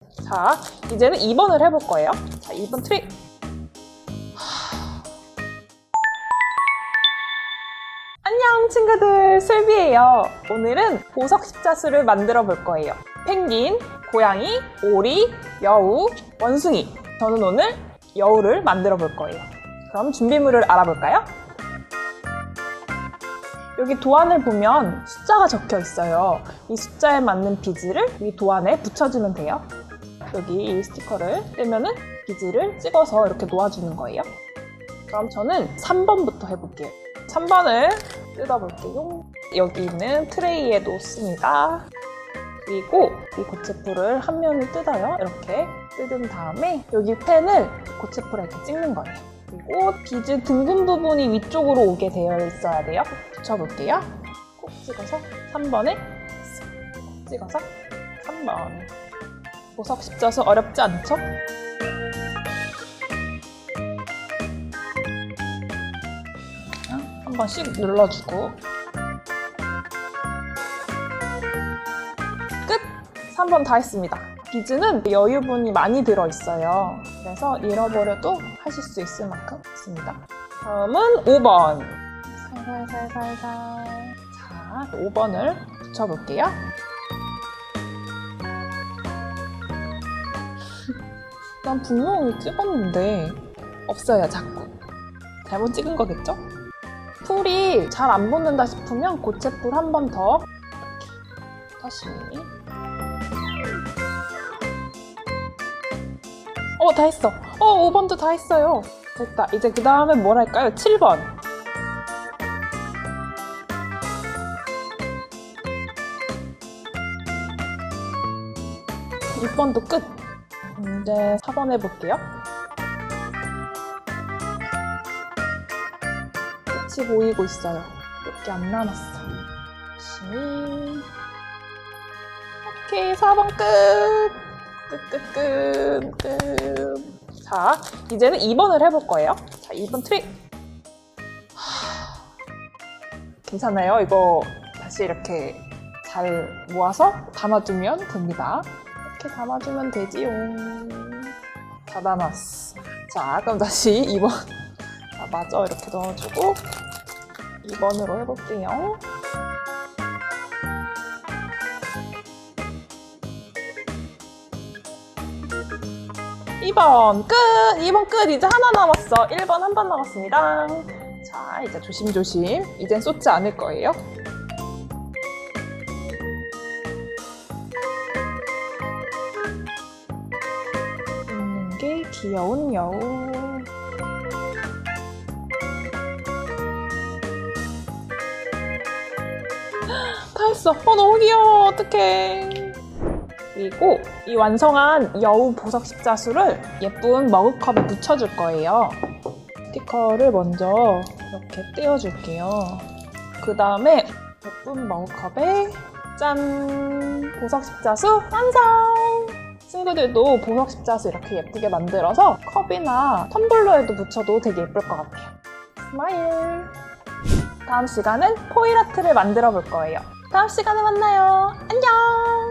자, 이제는 2번을 해볼 거예요. 자, 2번 트릭. 안녕 친구들, 슬비예요. 오늘은 보석 십자수를 만들어 볼 거예요. 펭귄, 고양이, 오리, 여우, 원숭이. 저는 오늘 여우를 만들어 볼 거예요. 그럼 준비물을 알아볼까요? 여기 도안을 보면 숫자가 적혀 있어요. 이 숫자에 맞는 비즈를 이 도안에 붙여주면 돼요. 여기 이 스티커를 떼면은 비즈를 찍어서 이렇게 놓아주는 거예요. 그럼 저는 3번부터 해볼게요. 3번을 뜯어볼게요. 여기 있는 트레이에 놓습니다. 그리고 이 고체풀을 한 면을 뜯어요. 이렇게 뜯은 다음에 여기 펜을 고체풀에 이렇게 찍는 거예요. 그리고 비즈 등분 부분이 위쪽으로 오게 되어 있어야 돼요. 붙여볼게요. 꼭 찍어서 3번에 꼭 찍어서 3번. 보석 십자수 어렵지 않죠? 한 번씩 눌러주고 끝! 3번 다 했습니다. 비즈는 여유분이 많이 들어있어요. 그래서 잃어버려도 하실 수 있을 만큼 했습니다. 다음은 5번. 살살살살살. 자, 5번을 붙여볼게요. 난 분명히 찍었는데 없어요, 자꾸. 잘못 찍은 거겠죠? 풀이 잘 안 붙는다 싶으면 고체풀 한 번 더. 다시. 다 했어. 5번도 다 했어요. 됐다. 이제 그 다음에 뭘 할까요? 7번. 6번도 끝. 이제 4번 해볼게요. 끝이 보이고 있어요. 몇 개 안 남았어. 열심히. 오케이, 4번 끝. 끝. 자, 이제는 2번을 해볼 거예요. 자, 2번 트릭. 괜찮아요? 이거 다시 이렇게 잘 모아서 담아두면 됩니다. 이렇게 담아주면 되지요. 다 담았어. 자, 그럼 다시 2번. 맞아, 이렇게 넣어주고 2번으로 해볼게요. (2번) 끝! 2번 끝! 이제 하나 남았어. 1번 한 번 남았습니다. 자, 이제 조심조심. 이젠 쏟지 않을 거예요. 웃는 게 귀여운 여우. 다 했어. 너무 귀여워. 어떡해. 그리고 이 완성한 여우 보석 십자수를 예쁜 머그컵에 묻혀줄 거예요. 스티커를 먼저 이렇게 떼어줄게요. 그 다음에 예쁜 머그컵에 짠! 보석 십자수 완성! 친구들도 보석 십자수 이렇게 예쁘게 만들어서 컵이나 텀블러에도 묻혀도 되게 예쁠 것 같아요. 스마일! 다음 시간은 포일 아트를 만들어 볼 거예요. 다음 시간에 만나요. 안녕!